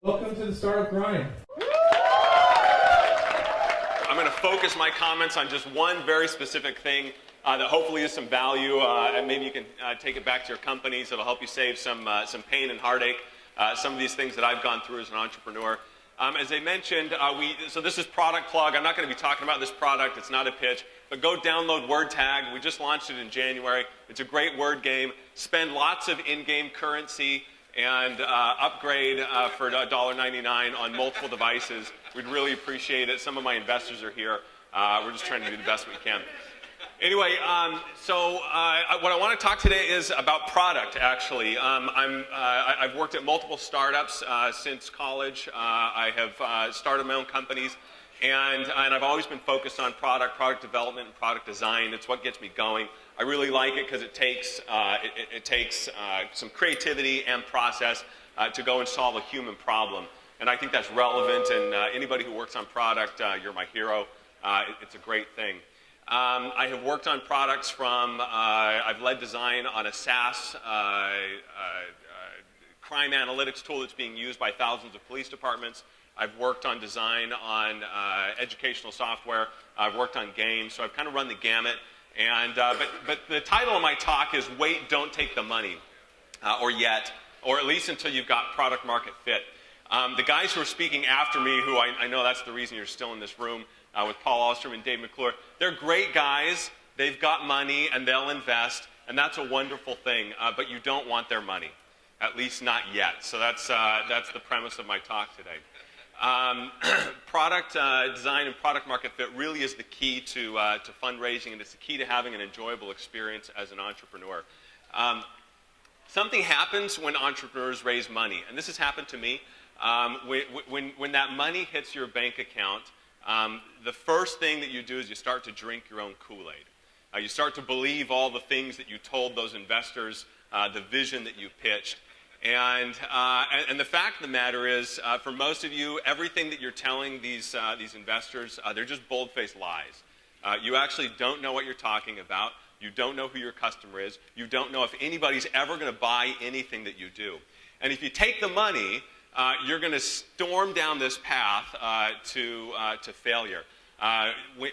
Welcome to the Startup Grind. I'm going to focus my comments on just one very specific thing that hopefully is some value, and maybe you can take it back to your companies. It'll help you save some pain and heartache. Some of these things that I've gone through as an entrepreneur. As I mentioned, so this is Product Plug. I'm not going to be talking about this product. It's not a pitch. But go download Word Tag. We just launched it in January. It's a great word game. Spend lots of in-game currency and upgrade for $1.99 on multiple devices. We'd really appreciate it. Some of my investors are here. We're just trying to do the best we can. Anyway, what I want to talk today is about product, actually. I've worked at multiple startups since college. I have started my own companies, and I've always been focused on product development, and product design. It's what gets me going. I really like it because it takes some creativity and process to go and solve a human problem. And I think that's relevant, and anybody who works on product, you're my hero. It's a great thing. I have worked on products from, I've led design on a SaaS crime analytics tool that's being used by thousands of police departments. I've worked on design on educational software. I've worked on games, so I've kind of run the gamut. And, but the title of my talk is Wait, Don't Take the Money, or at least until you've got product market fit. The guys who are speaking after me, who I know that's the reason you're still in this room, with Paul Alstrom and Dave McClure, they're great guys. They've got money, and they'll invest, and that's a wonderful thing, but you don't want their money, at least not yet. So that's the premise of my talk today. Product design and product market fit really is the key to fundraising, and it's the key to having an enjoyable experience as an entrepreneur. Something happens when entrepreneurs raise money, and this has happened to me. When that money hits your bank account, the first thing that you do is you start to drink your own Kool-Aid. You start to believe all the things that you told those investors, the vision that you pitched. And the fact of the matter is, for most of you, everything that you're telling these investors, they're just bold-faced lies. You actually don't know what you're talking about. You don't know who your customer is. You don't know if anybody's ever going to buy anything that you do. And if you take the money, you're going to storm down this path to failure.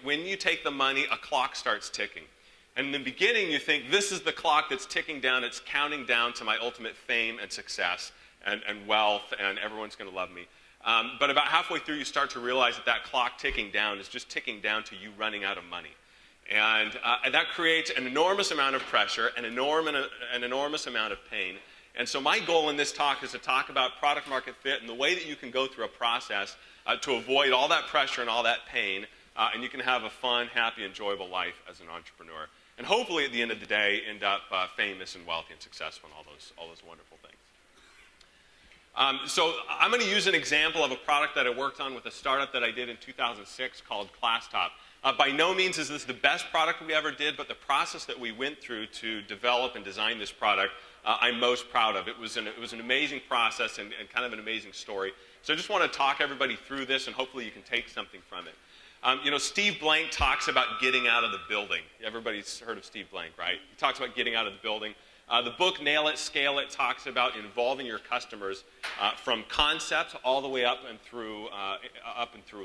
When you take the money, a clock starts ticking. And in the beginning, you think, this is the clock that's ticking down. It's counting down to my ultimate fame and success and wealth, and everyone's going to love me. But about halfway through, you start to realize that clock ticking down is just ticking down to you running out of money. And that creates an enormous amount of pressure, an enormous amount of pain. And so my goal in this talk is to talk about product market fit and the way that you can go through a process to avoid all that pressure and all that pain, and you can have a fun, happy, enjoyable life as an entrepreneur. And hopefully, at the end of the day, end up famous and wealthy and successful and all those wonderful things. So I'm going to use an example of a product that I worked on with a startup that I did in 2006 called ClassTop. By no means is this the best product we ever did, but the process that we went through to develop and design this product, I'm most proud of. It was an amazing process and kind of an amazing story. So I just want to talk everybody through this, and hopefully you can take something from it. Steve Blank talks about getting out of the building. Everybody's heard of Steve Blank, right? He talks about getting out of the building. The book, Nail It, Scale It, talks about involving your customers from concept all the way up and through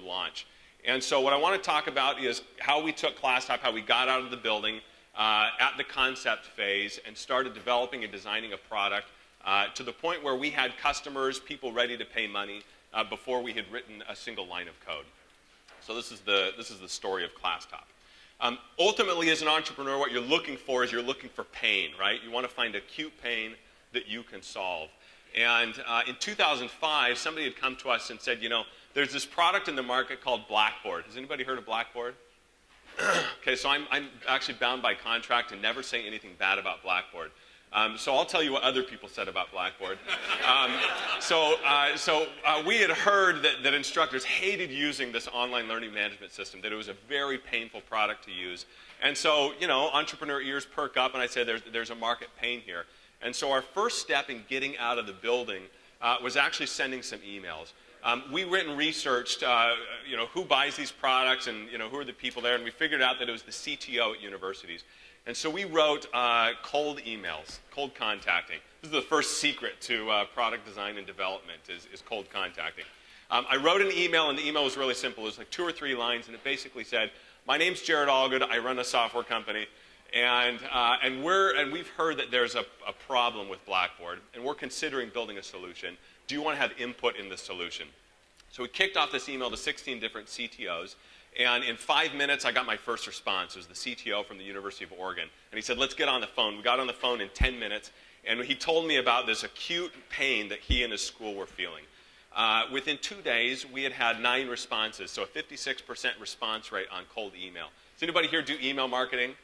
launch. And so what I want to talk about is how we took ClassTop, how we got out of the building at the concept phase and started developing and designing a product to the point where we had customers, people ready to pay money before we had written a single line of code. So this is the story of ClassTop. Ultimately, as an entrepreneur, what you're looking for is you're looking for pain, right? You want to find acute pain that you can solve. And in 2005, somebody had come to us and said, there's this product in the market called Blackboard. Has anybody heard of Blackboard? Okay, so I'm actually bound by contract to never say anything bad about Blackboard. So I'll tell you what other people said about Blackboard. We had heard that instructors hated using this online learning management system, that it was a very painful product to use. And so, entrepreneur ears perk up, and I say there's a market pain here. And so our first step in getting out of the building was actually sending some emails. We went and researched, who buys these products and, who are the people there, and we figured out that it was the CTO at universities. And so we wrote cold emails, cold contacting. This is the first secret to product design and development is cold contacting. I wrote an email, and the email was really simple. It was like 2 or 3 lines, and it basically said, my name's Jared Allgood. I run a software company, and we've heard that there's a problem with Blackboard, and we're considering building a solution. Do you want to have input in this solution? So we kicked off this email to 16 different CTOs, and in 5 minutes, I got my first response. It was the CTO from the University of Oregon, and he said, let's get on the phone. We got on the phone in 10 minutes, and he told me about this acute pain that he and his school were feeling. Within 2 days, we had 9 responses, so a 56% response rate on cold email. Does anybody here do email marketing?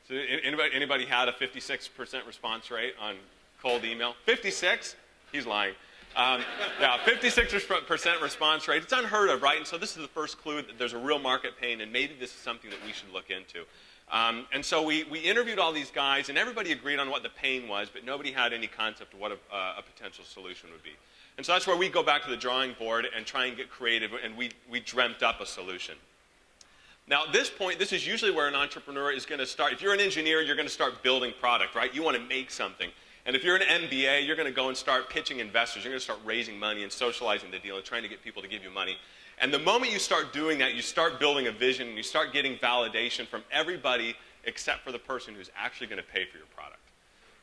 So anybody had a 56% response rate on cold email? 56? He's lying. Yeah, 56% response rate. It's unheard of, right? And so this is the first clue that there's a real market pain, and maybe this is something that we should look into. And so we interviewed all these guys, and everybody agreed on what the pain was, but nobody had any concept of what a potential solution would be. And so that's where we go back to the drawing board and try and get creative, and we dreamt up a solution. Now, at this point, this is usually where an entrepreneur is going to start. If you're an engineer, you're going to start building product, right? You want to make something. And if you're an MBA, you're going to go and start pitching investors. You're going to start raising money and socializing the deal and trying to get people to give you money. And the moment you start doing that, you start building a vision, and you start getting validation from everybody except for the person who's actually going to pay for your product.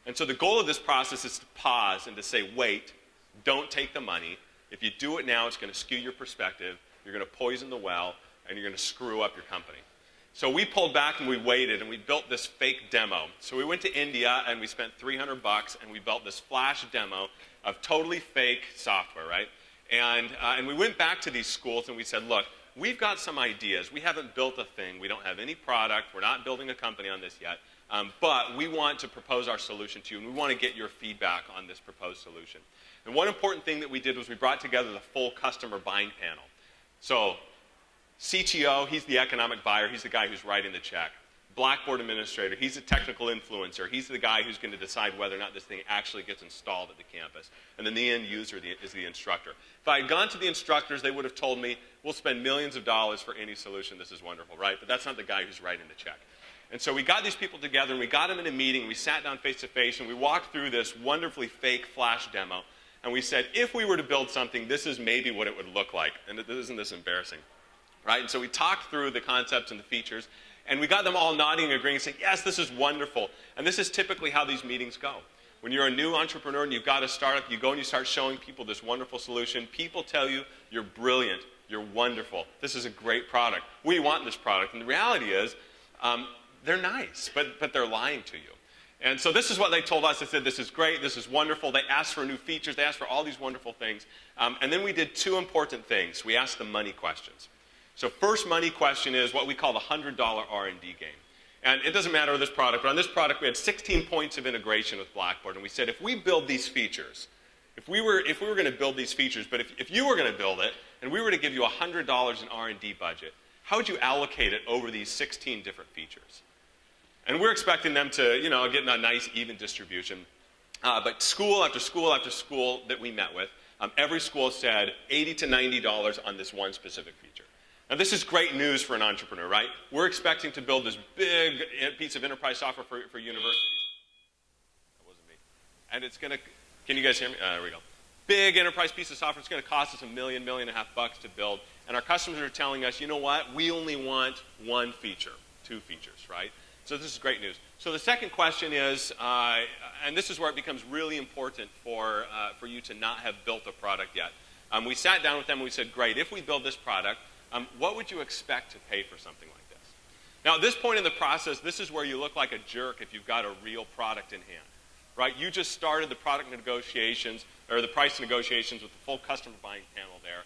And so the goal of this process is to pause and to say, wait, don't take the money. If you do it now, it's going to skew your perspective. You're going to poison the well, and you're going to screw up your company. So we pulled back and we waited, and we built this fake demo. So we went to India, and we spent $300, and we built this flash demo of totally fake software, right? And we went back to these schools, and we said, look, we've got some ideas. We haven't built a thing. We don't have any product. We're not building a company on this yet. But we want to propose our solution to you, and we want to get your feedback on this proposed solution. And one important thing that we did was we brought together the full customer buying panel. So CTO, he's the economic buyer. He's the guy who's writing the check. Blackboard administrator, he's a technical influencer. He's the guy who's going to decide whether or not this thing actually gets installed at the campus. And then the end user is the instructor. If I had gone to the instructors, they would have told me, we'll spend millions of dollars for any solution. This is wonderful, right? But that's not the guy who's writing the check. And so we got these people together, and we got them in a meeting. We sat down face to face, and we walked through this wonderfully fake flash demo. And we said, if we were to build something, this is maybe what it would look like. And isn't this embarrassing? Right? And so we talked through the concepts and the features, and we got them all nodding and agreeing and saying, yes, this is wonderful. And this is typically how these meetings go. When you're a new entrepreneur and you've got a startup, you go and you start showing people this wonderful solution. People tell you, you're brilliant, you're wonderful, this is a great product. We want this product. And the reality is, they're nice, but they're lying to you. And so this is what they told us. They said, this is great, this is wonderful. They asked for new features. They asked for all these wonderful things. And then we did 2 important things. We asked the money questions. So first money question is what we call the $100 R&D game. And it doesn't matter this product, but on this product we had 16 points of integration with Blackboard. And we said, if we build these features, if we were going to build these features, but if you were going to build it, and we were to give you $100 in R&D budget, how would you allocate it over these 16 different features? And we're expecting them to, get a nice, even distribution. But school after school after school that we met with, every school said $80 to $90 on this one specific feature. Now, this is great news for an entrepreneur, right? We're expecting to build this big piece of enterprise software for universities. That wasn't me. And it's going to, can you guys hear me? There we go. Big enterprise piece of software. It's going to cost us $1 million, $1.5 million to build. And our customers are telling us, you know what? We only want 1 feature, 2 features, right? So this is great news. So the second question is, and this is where it becomes really important for you to not have built a product yet. We sat down with them and we said, great, if we build this product, what would you expect to pay for something like this? Now, at this point in the process, this is where you look like a jerk if you've got a real product in hand, right? You just started the product negotiations, or the price negotiations with the full customer buying panel there.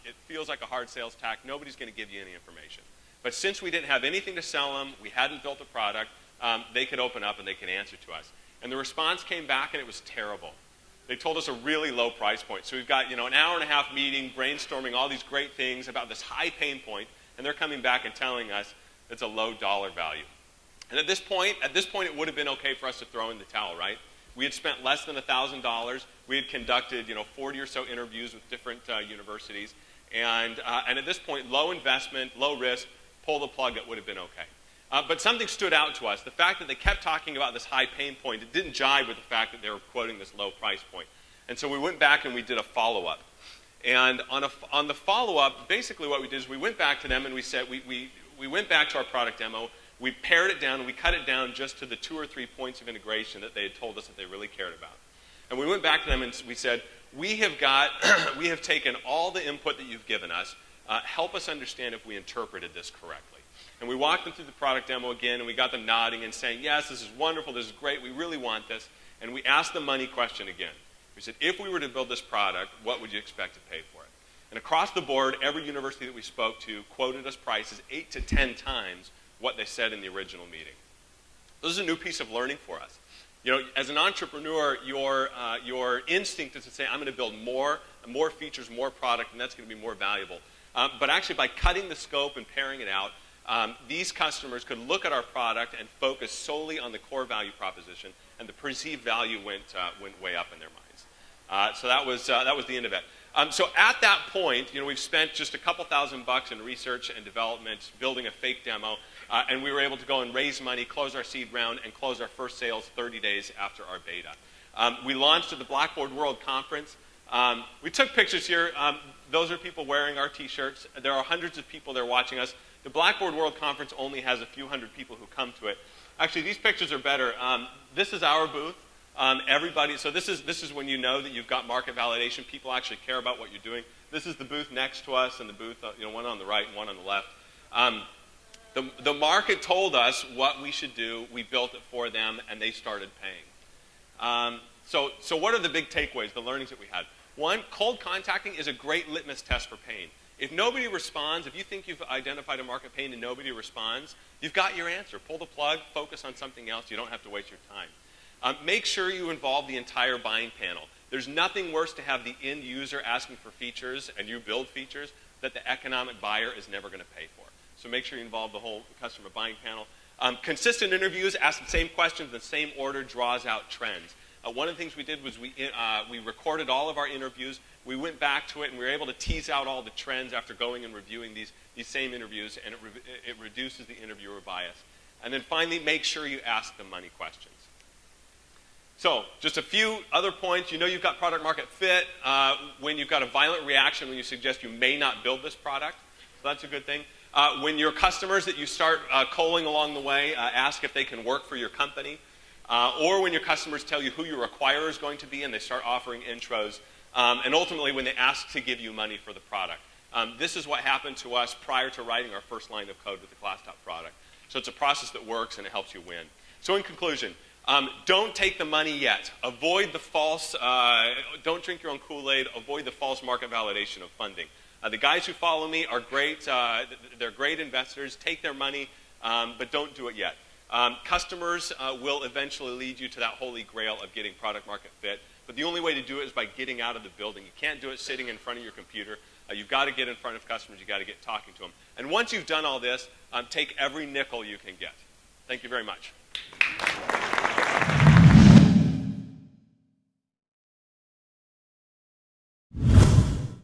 It feels like a hard sales tack. Nobody's going to give you any information. But since we didn't have anything to sell them, we hadn't built a product, they could open up and they could answer to us. And the response came back, and it was terrible. They told us a really low price point. So we've got an hour and a half meeting, brainstorming all these great things about this high pain point, and they're coming back and telling us it's a low dollar value. And at this point, it would have been okay for us to throw in the towel, right? We had spent less than $1,000. We had conducted 40 or so interviews with different universities, and at this point, low investment, low risk, pull the plug, it would have been okay. But something stood out to us. The fact that they kept talking about this high pain point, it didn't jive with the fact that they were quoting this low price point. And so we went back and we did a follow-up. And on the follow-up, basically what we did is we went back to them and we said, we went back to our product demo, we pared it down and we cut it down just to the 2 or 3 points of integration that they had told us that they really cared about. And we went back to them and we said, we have taken all the input that you've given us, help us understand if we interpreted this correctly. And we walked them through the product demo again, and we got them nodding and saying, yes, this is wonderful, this is great, we really want this. And we asked the money question again. We said, if we were to build this product, what would you expect to pay for it? And across the board, every university that we spoke to quoted us prices 8 to 10 times what they said in the original meeting. This is a new piece of learning for us. You know, as an entrepreneur, your instinct is to say, I'm going to build more features, more product, and that's going to be more valuable. But actually, by cutting the scope and paring it out, these customers could look at our product and focus solely on the core value proposition, and the perceived value went way up in their minds. So that was the end of it. So at that point, you know, we've spent just a couple $1,000 in research and development, building a fake demo, and we were able to go and raise money, close our seed round, and close our first sales 30 days after our beta. We launched at the Blackboard World Conference. We took pictures here. Those are people wearing our T-shirts. There are hundreds of people there watching us. The Blackboard World Conference only has a few hundred people who come to it. Actually, these pictures are better. This is our booth. Everybody, so this is when you know that you've got market validation. People actually care about what you're doing. This is the booth next to us, and the booth, one on the right and one on the left. The market told us what we should do. We built it for them, and they started paying. So what are the big takeaways, the learnings that we had? One, cold contacting is a great litmus test for pain. If nobody responds, if you think you've identified a market pain and nobody responds, you've got your answer. Pull the plug, focus on something else. You don't have to waste your time. Make sure you involve the entire buying panel. There's nothing worse to have the end user asking for features and you build features that the economic buyer is never going to pay for. So make sure you involve the whole customer buying panel. Consistent interviews, ask the same questions, the same order, draws out trends. One of the things we did was we recorded all of our interviews. We went back to it, and we were able to tease out all the trends after going and reviewing these same interviews, and it reduces the interviewer bias. And then finally, make sure you ask the money questions. So just a few other points. You know you've got product market fit when you've got a violent reaction when you suggest you may not build this product. So that's a good thing. When your customers that you start culling along the way ask if they can work for your company. Or when your customers tell you who your acquirer is going to be and they start offering intros. And ultimately when they ask to give you money for the product. This is what happened to us prior to writing our first line of code with the ClassTop product. So it's a process that works and it helps you win. So in conclusion, don't take the money yet. Avoid the false, don't drink your own Kool-Aid. Avoid the false market validation of funding. The guys who follow me are great. They're great investors. Take their money, but don't do it yet. Customers will eventually lead you to that holy grail of getting product market fit. But the only way to do it is by getting out of the building. You can't do it sitting in front of your computer. You've got to get in front of customers. You've got to get talking to them. And once you've done all this, take every nickel you can get. Thank you very much.